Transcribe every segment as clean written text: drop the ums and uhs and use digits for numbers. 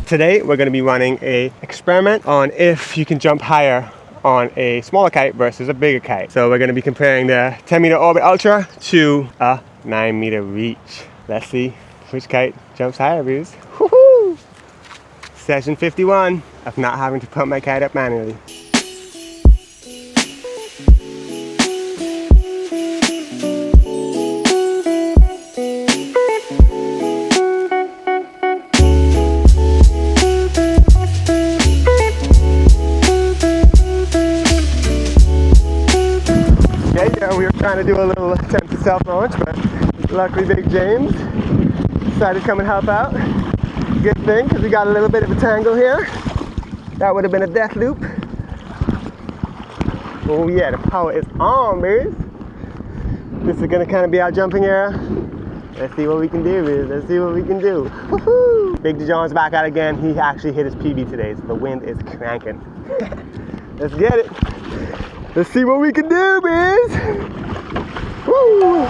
Today we're going to be running an experiment on if you can jump higher on a smaller kite versus a bigger kite. So we're going to be comparing the 10-meter Orbit Ultra to a 9-meter Reach. Let's see which kite jumps higher, Bruce. Woohoo! Session 51 of not having to pump my kite up manually. We were trying to do a little attempt to self-launch, but luckily Big James decided to come and help out. Good thing, because we got a little bit of a tangle here. That would have been a death loop. Oh yeah, the power is on, baby. This is going to kind of be our jumping area. Let's see what we can do, baby. Let's see what we can do. Woohoo! Big DeJohn's back out again. He actually hit his PB today, so the wind is cranking. Let's get it. Let's see what we can do, biz! Woo!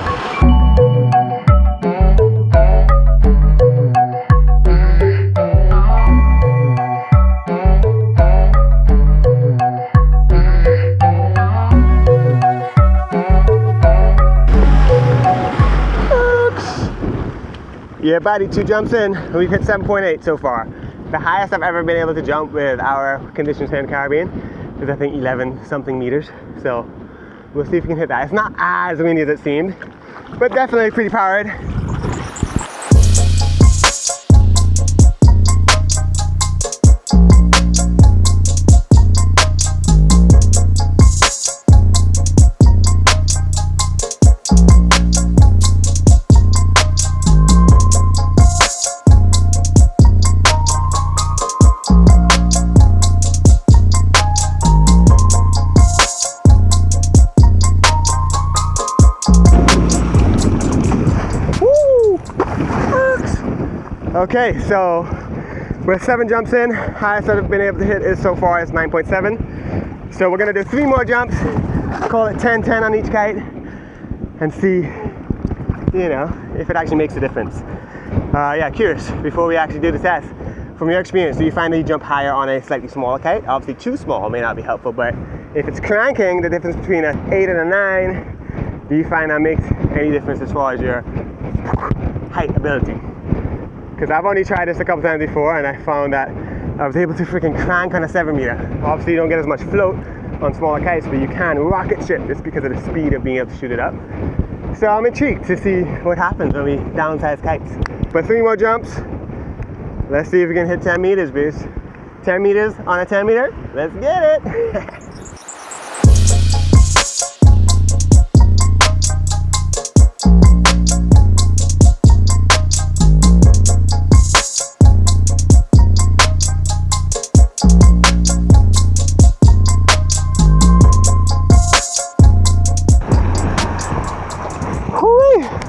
Yeah, buddy, 2 jumps in. We've hit 7.8 so far. The highest I've ever been able to jump with our conditions here in the Caribbean is I think 11 something meters, so we'll see if we can hit that. It's not as windy as it seemed, but definitely pretty powered. Okay, so we're 7 jumps in. Highest I've been able to hit is so far is 9.7. So we're gonna do 3 more jumps, call it 10-10 on each kite, and see, you know, if it actually makes a difference. Yeah, curious, before we actually do the test, from your experience, do you find that you jump higher on a slightly smaller kite? Obviously too small may not be helpful, but if it's cranking, the difference between an 8 and a 9, do you find that makes any difference as far as your height ability? Because I've only tried this a couple times before and I found that I was able to freaking crank on a 7-meter. Obviously you don't get as much float on smaller kites, but you can rocket ship just because of the speed of being able to shoot it up. So I'm intrigued to see what happens when we downsize kites. But 3 more jumps. Let's see if we can hit 10 meters, Bruce. 10 meters on a 10-meter. Let's get it.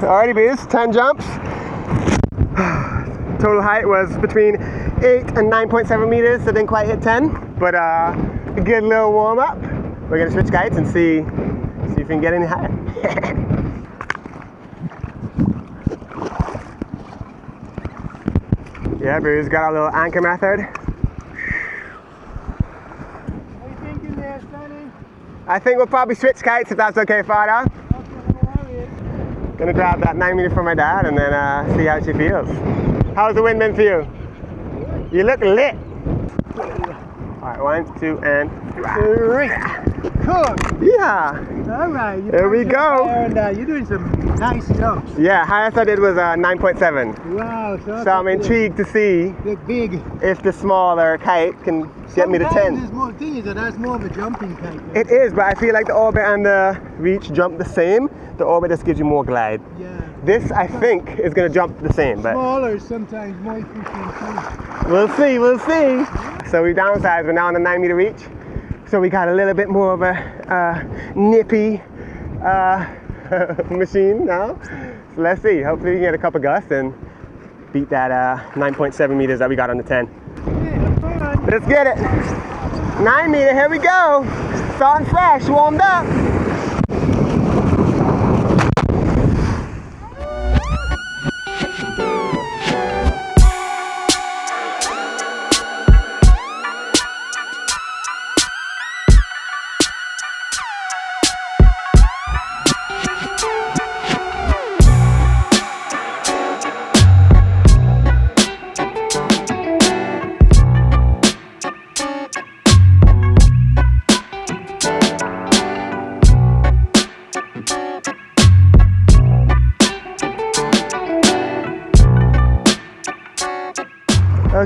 Alrighty, bees, 10 jumps. Total height was between 8 and 9.7 meters, so didn't quite hit 10, but a good little warm up. We're gonna switch kites and see if we can get any higher. Yeah, bees, got our little anchor method. What are you thinking there, Sonny? I think we'll probably switch kites if that's okay, Father. Gonna grab that 9-meter from my dad and then see how she feels. How's the wind been for you? You look lit. Alright, 1, 2, and 3. Cool. Yeah. Alright. There we go. And, you're doing some nice jumps. Yeah, highest I did was 9.7. Wow. So I'm intrigued to see big. if the smaller kite can get me to 10. The thing is that that's more of a jumping kite. It is, but I feel like the Orbit and the Reach jump the same. The Orbit just gives you more glide. Yeah. This, I think, is going to jump the same. But smaller is sometimes more efficient too. We'll see, we'll see. So we downsized, we're now on the 9-meter Reach. So we got a little bit more of a nippy machine now. So let's see, hopefully we can get a couple gusts and beat that 9.7 meters that we got on the 10. Yeah, let's get it. 9-meter, here we go. Starting fresh, warmed up.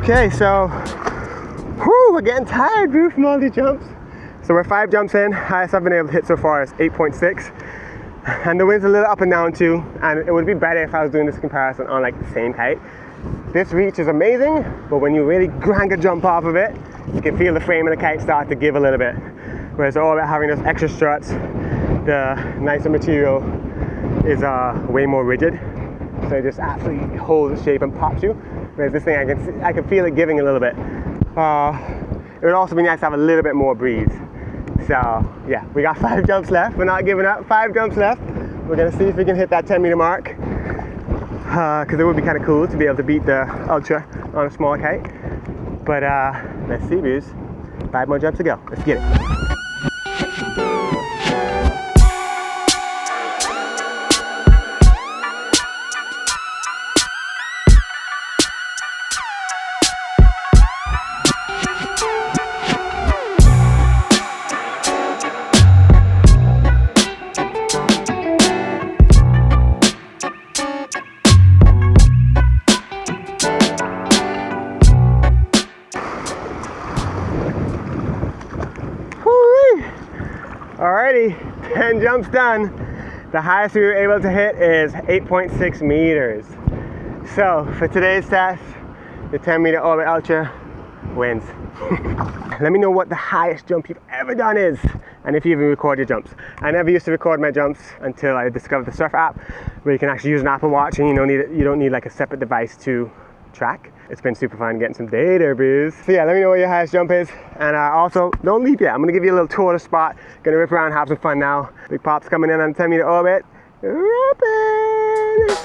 Okay, so we're getting tired, dude, from all these jumps. So we're 5 jumps in. Highest I've been able to hit so far is 8.6. And the wind's a little up and down too. And it would be better if I was doing this comparison on like the same kite. This reach is amazing, but when you really crank a jump off of it, you can feel the frame of the kite start to give a little bit. Whereas all about having those extra struts, the nicer material is way more rigid. So it just absolutely holds its shape and pops you. Whereas this thing, I can feel it giving a little bit. It would also be nice to have a little bit more breeze. So yeah, we got 5 jumps left. We're not giving up. 5 jumps left. We're gonna see if we can hit that 10-meter mark. Because it would be kind of cool to be able to beat the Ultra on a small kite. But let's see, dudes. 5 more jumps to go. Let's get it. Alrighty, 10 jumps done. The highest we were able to hit is 8.6 meters. So for today's test, the 10-meter Orbit Ultra wins. Let me know what the highest jump you've ever done is, and if you even record your jumps. I never used to record my jumps until I discovered the Surf app, where you can actually use an Apple Watch and you don't need like a separate device to track. It's been super fun getting some data, booze. So yeah, let me know what your highest jump is. And also, don't leave yet. I'm gonna give you a little tour of the spot. Gonna rip around, have some fun now. Big Pop's coming in on the 10-meter Orbit. Ripping!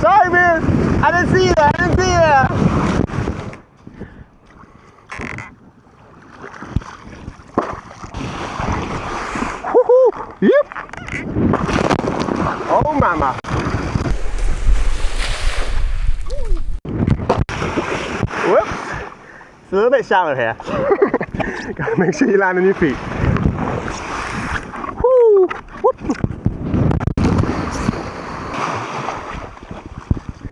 Sorry, man. I didn't see that. Woohoo! Yep. Oh, mama. Whoops. It's a little bit shallow here. Gotta make sure you land on your feet. Woo! Whoop.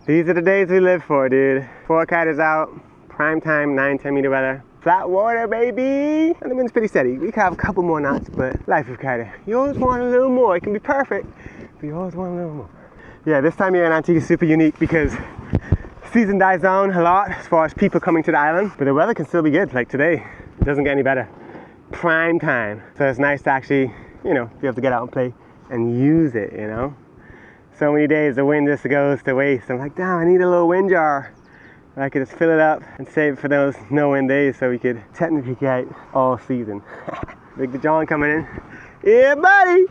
These are the days we live for, dude. 4 kiters out, prime time, 9-10 meter weather. Flat water, baby! And the wind's pretty steady. We could have a couple more knots, but life of kiter. You always want a little more. It can be perfect, but you always want a little more. Yeah, this time of year in Antigua is super unique because season dies down a lot as far as people coming to the island, but the weather can still be good. Like today, it doesn't get any better. Prime time. So it's nice to actually, be able to get out and play and use it, So many days the wind just goes to waste. I'm like, damn, I need a little wind jar. And I could just fill it up and save it for those no wind days so we could technically kite all season. Big John coming in. Yeah, buddy!